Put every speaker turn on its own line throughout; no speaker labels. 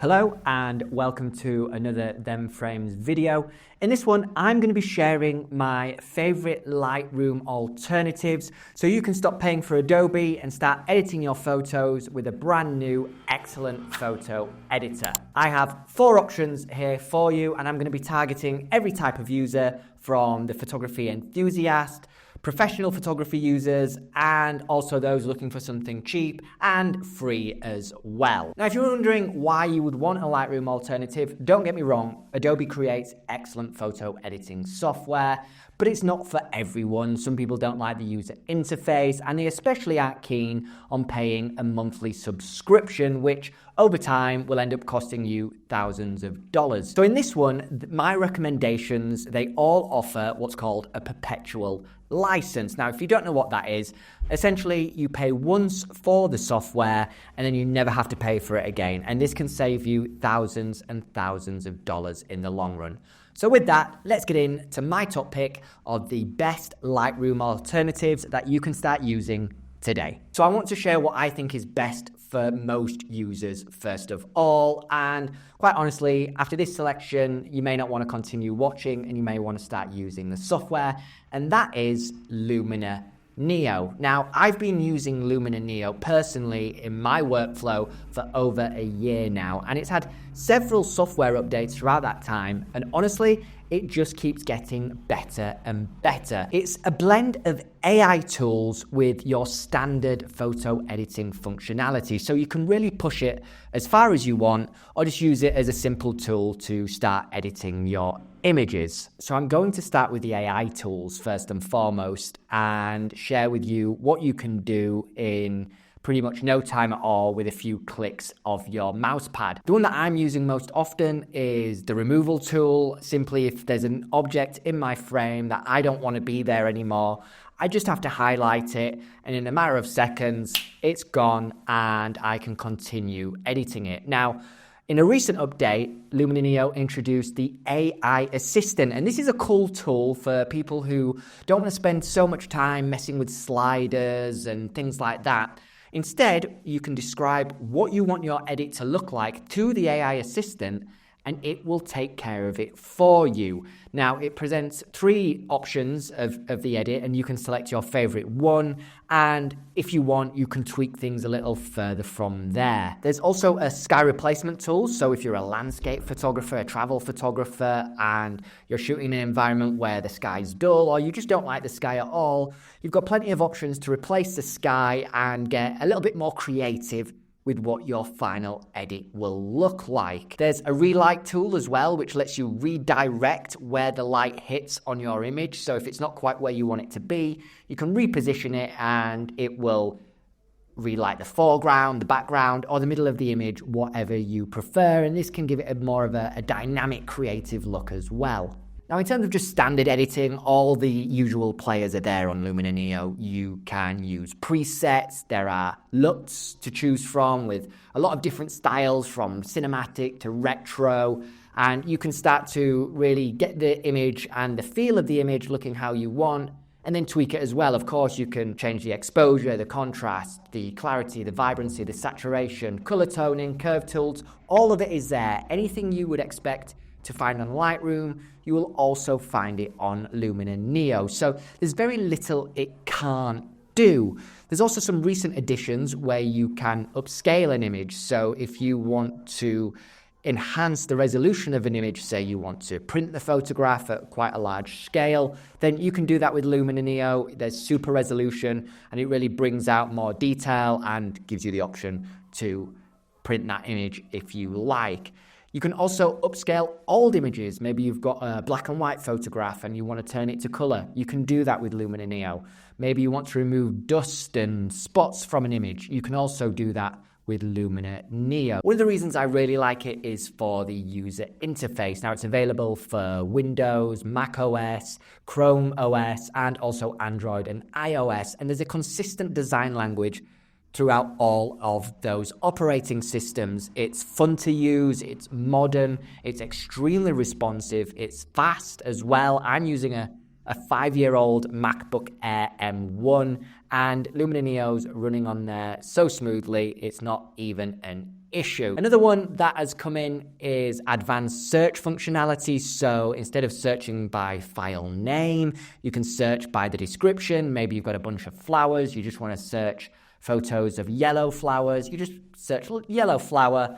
Hello and welcome to another Them Frames video. In this one, I'm going to be sharing my favorite Lightroom alternatives so you can stop paying for Adobe and start editing your photos with a brand new, excellent photo editor. I have 4 options here for you, and I'm going to be targeting every type of user from the photography enthusiast, professional photography users, and also those looking for something cheap and free as well. Now, if you're wondering why you would want a Lightroom alternative, don't get me wrong, Adobe creates excellent photo editing software, but it's not for everyone. Some people don't like the user interface, and they especially aren't keen on paying a monthly subscription, which over time will end up costing you thousands of dollars. So in this one, my recommendations, they all offer what's called a perpetual license. Now, if you don't know what that is, essentially you pay once for the software and then you never have to pay for it again. And this can save you thousands and thousands of dollars in the long run. So with that, let's get into my top pick of the best Lightroom alternatives that you can start using today. So I want to share what I think is best for most users first of all, and quite honestly, after this selection, you may not want to continue watching and you may want to start using the software, and that is Luminar Neo. Now, I've been using Luminar Neo personally in my workflow for over a year now, and it's had several software updates throughout that time, and honestly, it just keeps getting better and better. It's a blend of AI tools with your standard photo editing functionality, so you can really push it as far as you want, or just use it as a simple tool to start editing your images. So I'm going to start with the AI tools first and foremost and share with you what you can do in pretty much no time at all with a few clicks of your mouse pad. The one that I'm using most often is the removal tool. Simply, if there's an object in my frame that I don't want to be there anymore, I just have to highlight it, and in a matter of seconds, it's gone and I can continue editing it. Now, in a recent update, Luminar Neo introduced the AI Assistant, and this is a cool tool for people who don't want to spend so much time messing with sliders and things like that. Instead, you can describe what you want your edit to look like to the AI Assistant, and it will take care of it for you. Now, it presents 3 options of the edit, and you can select your favorite one, and if you want, you can tweak things a little further from there. There's also a sky replacement tool, so if you're a landscape photographer, a travel photographer, and you're shooting in an environment where the sky's dull, or you just don't like the sky at all, you've got plenty of options to replace the sky and get a little bit more creative with what your final edit will look like. There's a relight tool as well, which lets you redirect where the light hits on your image. So if it's not quite where you want it to be, you can reposition it and it will relight the foreground, the background, or the middle of the image, whatever you prefer. And this can give it more of a dynamic, creative look as well. Now, in terms of just standard editing, all the usual players are there on Luminar Neo. You can use presets. There are LUTs to choose from with a lot of different styles from cinematic to retro. And you can start to really get the image and the feel of the image looking how you want, and then tweak it as well. Of course, you can change the exposure, the contrast, the clarity, the vibrancy, the saturation, color toning, curve tools. All of it is there. Anything you would expect to find on Lightroom, you will also find it on Luminar Neo. So there's very little it can't do. There's also some recent additions where you can upscale an image. So if you want to enhance the resolution of an image, say you want to print the photograph at quite a large scale, then you can do that with Luminar Neo. There's super resolution, and it really brings out more detail and gives you the option to print that image if you like. You can also upscale old images. Maybe you've got a black and white photograph and you want to turn it to color. You can do that with Luminar Neo. Maybe you want to remove dust and spots from an image. You can also do that with Luminar Neo. One of the reasons I really like it is for the user interface. Now, it's available for Windows, Mac OS, Chrome OS, and also Android and iOS. And there's a consistent design language throughout all of those operating systems. It's fun to use, it's modern, it's extremely responsive, it's fast as well. I'm using a 5-year-old MacBook Air M1, and Luminar Neo's running on there so smoothly, it's not even an issue. Another one that has come in is advanced search functionality. So instead of searching by file name, you can search by the description. Maybe you've got a bunch of flowers. You just want to search photos of yellow flowers. You just search yellow flower.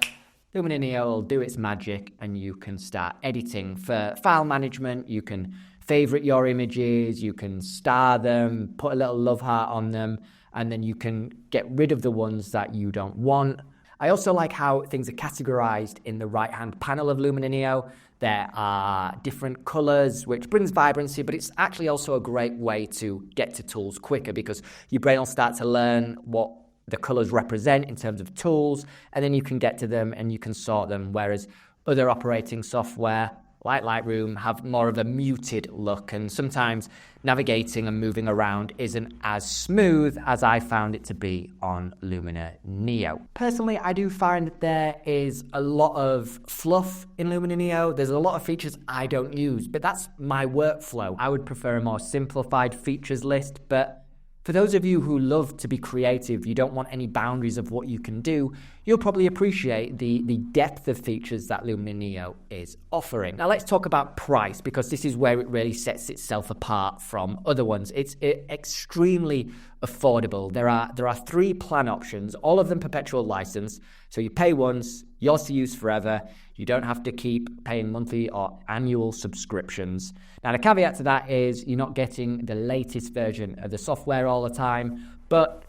Luminar Neo will do its magic and you can start editing. For file management, you can favorite your images, you can star them, put a little love heart on them, and then you can get rid of the ones that you don't want. I also like how things are categorized in the right-hand panel of Luminar Neo. There are different colors, which brings vibrancy, but it's actually also a great way to get to tools quicker because your brain will start to learn what the colors represent in terms of tools, and then you can get to them and you can sort them, whereas other operating software like Lightroom have more of a muted look, and sometimes navigating and moving around isn't as smooth as I found it to be on Luminar Neo. Personally, I do find that there is a lot of fluff in Luminar Neo. There's a lot of features I don't use, but that's my workflow. I would prefer a more simplified features list, but for those of you who love to be creative, you don't want any boundaries of what you can do, you'll probably appreciate the depth of features that Luminar Neo is offering. Now let's talk about price, because this is where it really sets itself apart from other ones. It's extremely affordable. There are 3 plan options, all of them perpetual license. So you pay once, yours to use forever. You don't have to keep paying monthly or annual subscriptions. Now, the caveat to that is you're not getting the latest version of the software all the time, but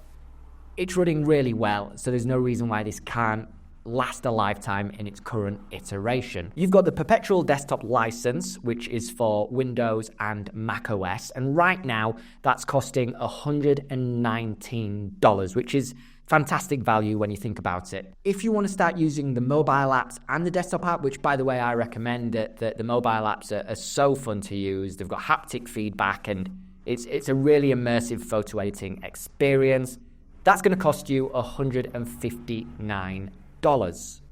it's running really well, so there's no reason why this can't last a lifetime in its current iteration. You've got the perpetual desktop license, which is for Windows and Mac OS, and right now that's costing $119, which is fantastic value when you think about it. If you want to start using the mobile apps and the desktop app, which by the way I recommend, that the mobile apps are so fun to use. They've got haptic feedback and it's a really immersive photo editing experience. That's going to cost you $159.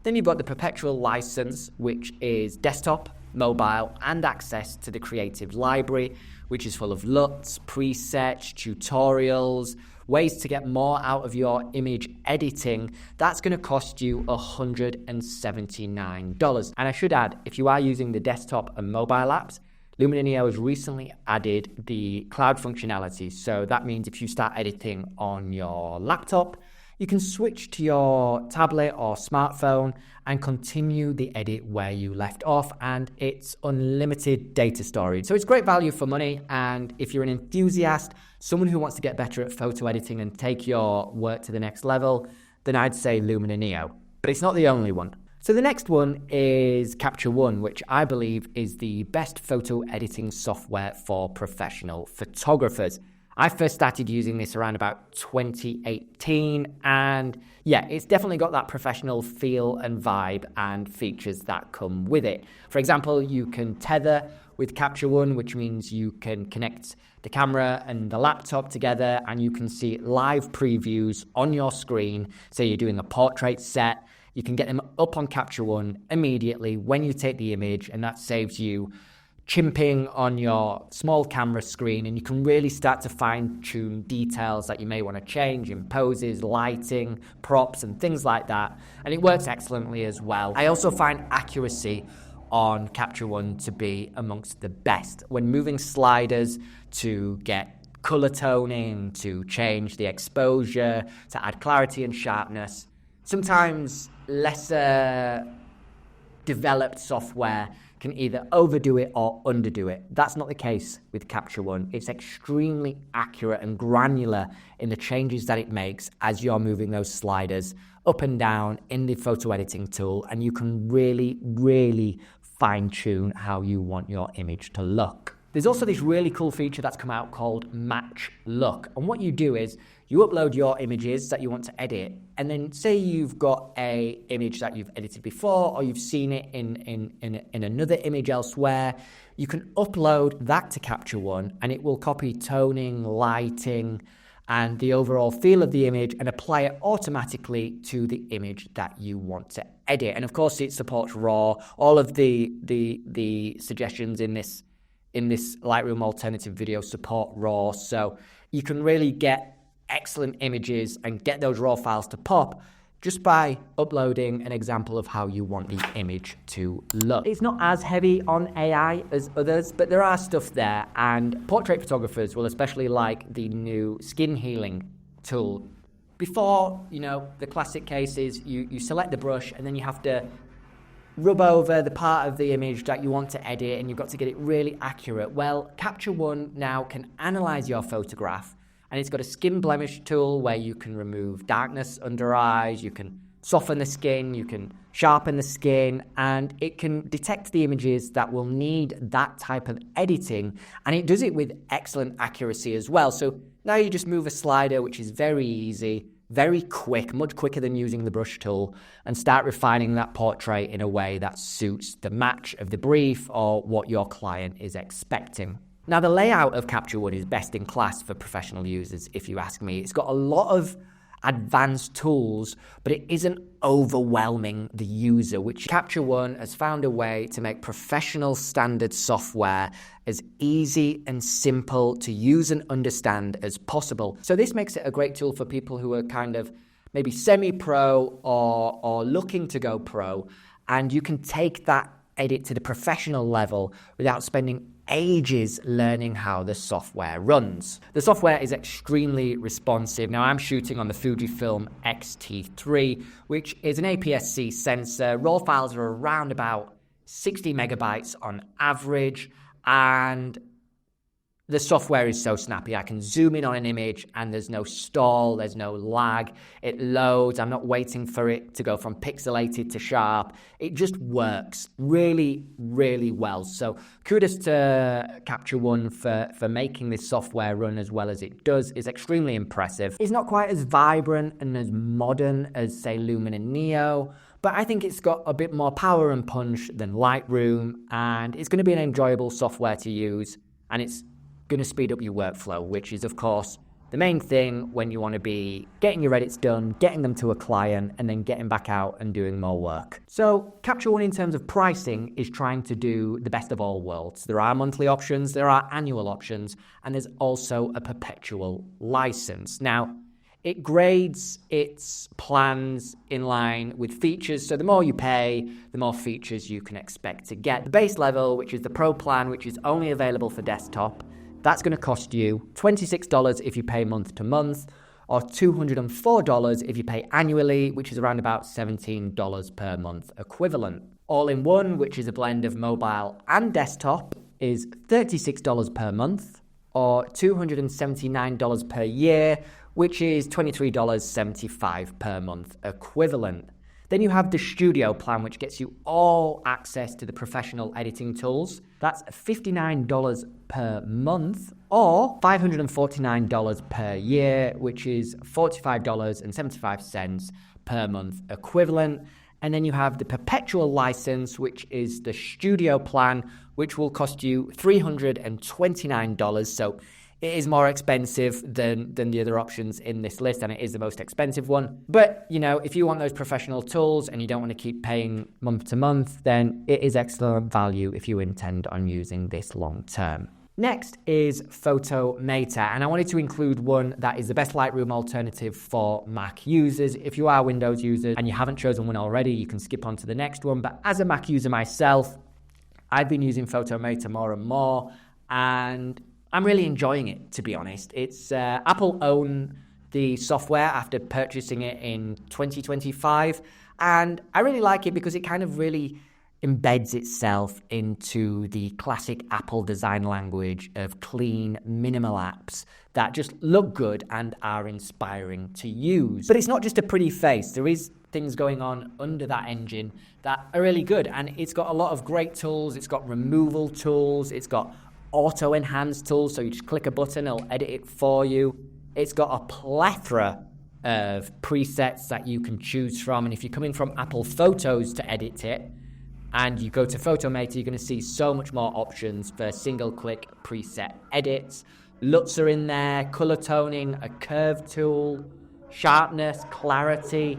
Then you've got the perpetual license, which is desktop, mobile, and access to the creative library, which is full of LUTs, presets, tutorials, ways to get more out of your image editing. That's going to cost you $179. And I should add, if you are using the desktop and mobile apps, Luminar Neo has recently added the cloud functionality. So that means if you start editing on your laptop, you can switch to your tablet or smartphone and continue the edit where you left off, and it's unlimited data storage. So it's great value for money, and if you're an enthusiast, someone who wants to get better at photo editing and take your work to the next level, then I'd say Luminar Neo. But it's not the only one. So the next one is Capture One, which I believe is the best photo editing software for professional photographers. I first started using this around about 2018, and yeah, it's definitely got that professional feel and vibe and features that come with it. For example, you can tether with Capture One, which means you can connect the camera and the laptop together and you can see live previews on your screen. Say you're doing a portrait set, you can get them up on Capture One immediately when you take the image, and that saves you chimping on your small camera screen, and you can really start to fine-tune details that you may want to change in poses, lighting, props, and things like that. And it works excellently as well. I also find accuracy on Capture One to be amongst the best. When moving sliders to get color toning, to change the exposure, to add clarity and sharpness, sometimes lesser developed software can either overdo it or underdo it. That's not the case with Capture One. It's extremely accurate and granular in the changes that it makes as you're moving those sliders up and down in the photo editing tool, and you can really, really fine-tune how you want your image to look. There's also this really cool feature that's come out called Match Look, and what you do is you upload your images that you want to edit, and then say you've got a image that you've edited before, or you've seen it in another image elsewhere, you can upload that to Capture One, and it will copy toning, lighting, and the overall feel of the image and apply it automatically to the image that you want to edit. And of course, it supports RAW. All of the suggestions in this Lightroom alternative video support RAW, so you can really get excellent images and get those RAW files to pop just by uploading an example of how you want the image to look. It's not as heavy on AI as others, but there are stuff there, and portrait photographers will especially like the new skin healing tool. Before, the classic case is you select the brush and then you have to rub over the part of the image that you want to edit, and you've got to get it really accurate. Well, Capture One now can analyze your photograph, and it's got a skin blemish tool where you can remove darkness under eyes, you can soften the skin, you can sharpen the skin, and it can detect the images that will need that type of editing, and it does it with excellent accuracy as well. So now you just move a slider, which is very easy, very quick, much quicker than using the brush tool, and start refining that portrait in a way that suits the match of the brief or what your client is expecting. Now, the layout of Capture One is best in class for professional users, if you ask me. It's got a lot of advanced tools, but it isn't overwhelming the user, which Capture One has found a way to make professional standard software as easy and simple to use and understand as possible. So this makes it a great tool for people who are kind of maybe semi-pro or looking to go pro, and you can take that edit to the professional level without spending ages learning how the software runs. The software is extremely responsive. Now, I'm shooting on the Fujifilm X-T3, which is an APS-C sensor. RAW files are around about 60 megabytes on average, and the software is so snappy. I can zoom in on an image and there's no stall, there's no lag. It loads. I'm not waiting for it to go from pixelated to sharp. It just works really, really well. So kudos to Capture One for making this software run as well as it does. It's extremely impressive. It's not quite as vibrant and as modern as, say, Luminar Neo, but I think it's got a bit more power and punch than Lightroom, and it's going to be an enjoyable software to use, and it's going to speed up your workflow, which is, of course, the main thing when you want to be getting your edits done, getting them to a client, and then getting back out and doing more work. So Capture One, in terms of pricing, is trying to do the best of all worlds. There are monthly options, there are annual options, and there's also a perpetual license. Now, it grades its plans in line with features, so the more you pay, the more features you can expect to get. The base level, which is the Pro plan, which is only available for desktop, that's going to cost you $26 if you pay month to month, or $204 if you pay annually, which is around about $17 per month equivalent. All in one, which is a blend of mobile and desktop, is $36 per month, or $279 per year, which is $23.75 per month equivalent. Then you have the Studio plan, which gets you all access to the professional editing tools. That's $59 per month, or $549 per year, which is $45.75 per month equivalent. And then you have the perpetual license, which is the Studio plan, which will cost you $329. So it is more expensive than the other options in this list, and it is the most expensive one. But, if you want those professional tools and you don't want to keep paying month to month, then it is excellent value if you intend on using this long term. Next is Photomator, and I wanted to include one that is the best Lightroom alternative for Mac users. If you are Windows users and you haven't chosen one already, you can skip on to the next one. But as a Mac user myself, I've been using Photomator more and more, and I'm really enjoying it, to be honest. It's Apple own the software after purchasing it in 2025, and I really like it because it kind of really embeds itself into the classic Apple design language of clean, minimal apps that just look good and are inspiring to use. But it's not just a pretty face. There is things going on under that engine that are really good, and it's got a lot of great tools. It's got removal tools. It's got auto-enhance tools, so you just click a button, it'll edit it for you. It's got a plethora of presets that you can choose from, and if you're coming from Apple Photos to edit it, and you go to Photomator, you're going to see so much more options for single-click preset edits. LUTs are in there, color toning, a curve tool, sharpness, clarity.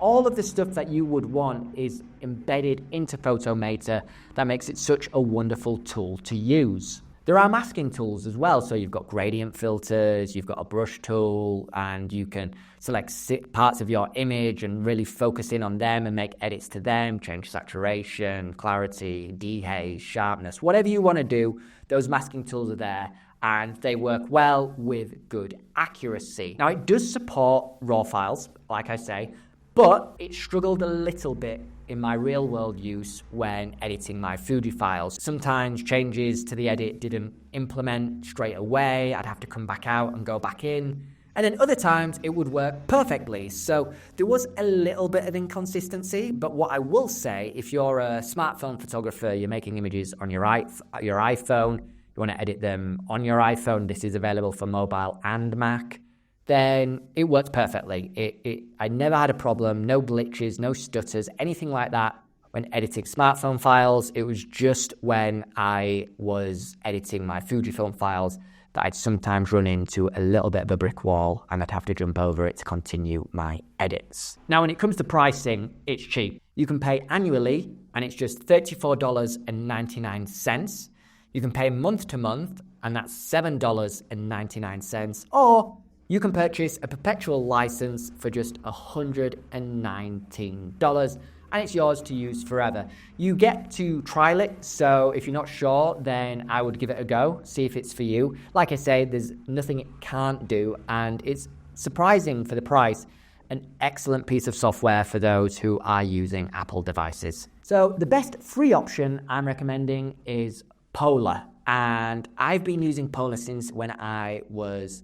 All of the stuff that you would want is embedded into Photomator. That makes it such a wonderful tool to use. There are masking tools as well. So you've got gradient filters, you've got a brush tool, and you can select parts of your image and really focus in on them and make edits to them, change saturation, clarity, dehaze, sharpness, whatever you want to do. Those masking tools are there, and they work well with good accuracy. Now, it does support RAW files, like I say, but it struggled a little bit in my real world use when editing my Fuji files. Sometimes changes to the edit didn't implement straight away. I'd have to come back out and go back in. And then other times it would work perfectly. So there was a little bit of inconsistency, but what I will say, if you're a smartphone photographer, you're making images on your iPhone, you want to edit them on your iPhone, this is available for mobile and Mac, then it works perfectly. I never had a problem, no glitches, no stutters, anything like that when editing smartphone files. It was just when I was editing my Fujifilm files that I'd sometimes run into a little bit of a brick wall and I'd have to jump over it to continue my edits. Now, when it comes to pricing, it's cheap. You can pay annually and it's just $34.99. You can pay month to month and that's $7.99, or you can purchase a perpetual license for just $119 and it's yours to use forever. You get to trial it, so if you're not sure, then I would give it a go, see if it's for you. Like I say, there's nothing it can't do, and it's surprising for the price. An excellent piece of software for those who are using Apple devices. So the best free option I'm recommending is Polarr, and I've been using Polarr since when I wasn't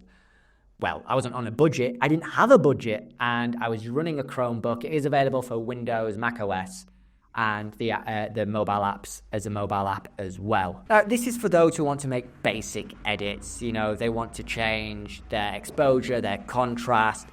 on a budget. I didn't have a budget, and I was running a Chromebook. It is available for Windows, Mac OS, and the mobile apps as a mobile app as well. Now, this is for those who want to make basic edits. You know, they want to change their exposure, their contrast,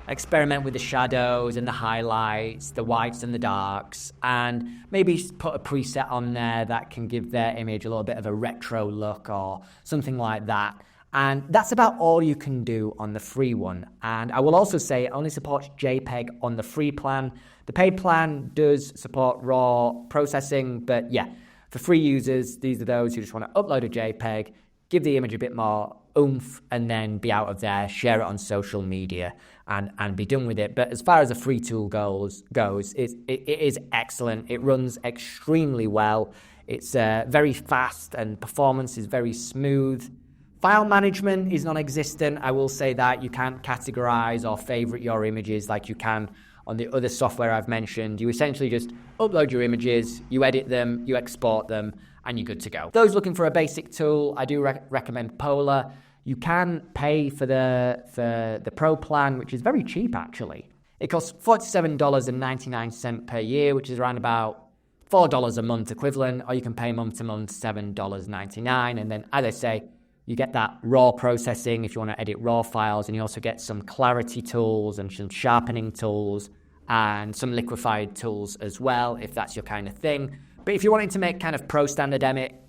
experiment with the shadows and the highlights, the whites and the darks, and maybe put a preset on there that can give their image a little bit of a retro look or something like that. And that's about all you can do on the free one. And I will also say it only supports JPEG on the free plan. The paid plan does support RAW processing, but yeah, for free users, these are those who just want to upload a JPEG, give the image a bit more oomph, and then be out of there, share it on social media, and be done with it. But as far as a free tool goes, it is excellent. It runs extremely well. It's very fast, and performance is very smooth. File management is non-existent. I will say that you can't categorize or favorite your images like you can on the other software I've mentioned. You essentially just upload your images, you edit them, you export them, and you're good to go. Those looking for a basic tool, I do recommend Polarr. You can pay for the Pro plan, which is very cheap actually. It costs $47.99 per year, which is around about $4 a month equivalent, or you can pay month to month $7.99, and then, as I say, you get that RAW processing if you want to edit RAW files, and you also get some clarity tools and some sharpening tools and some liquefied tools as well, if that's your kind of thing. But if you're wanting to make kind of pro standard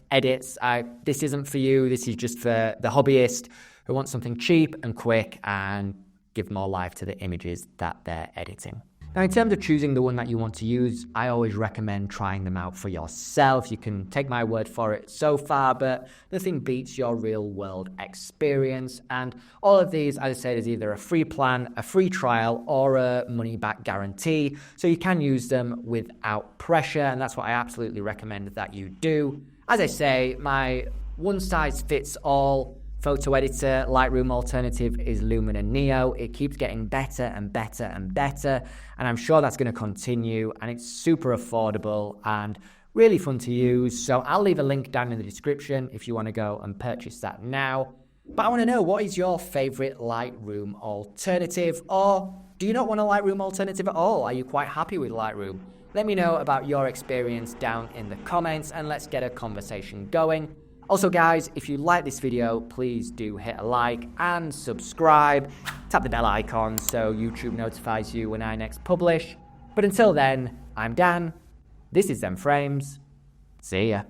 edits, this isn't for you. This is just for the hobbyist who wants something cheap and quick and give more life to the images that they're editing. Now, in terms of choosing the one that you want to use, I always recommend trying them out for yourself. You can take my word for it so far, but nothing beats your real-world experience. And all of these, as I said, is either a free plan, a free trial, or a money-back guarantee. So you can use them without pressure, and that's what I absolutely recommend that you do. As I say, my one-size-fits-all photo editor Lightroom alternative is Luminar Neo. It keeps getting better and better and better, and I'm sure that's going to continue, and it's super affordable and really fun to use. So I'll leave a link down in the description if you want to go and purchase that now. But I want to know, what is your favorite Lightroom alternative, or do you not want a Lightroom alternative at all? Are you quite happy with Lightroom? Let me know about your experience down in the comments, and let's get a conversation going. Also, guys, if you like this video, please do hit a like and subscribe. Tap the bell icon so YouTube notifies you when I next publish. But until then, I'm Dan. This is Them Frames. See ya.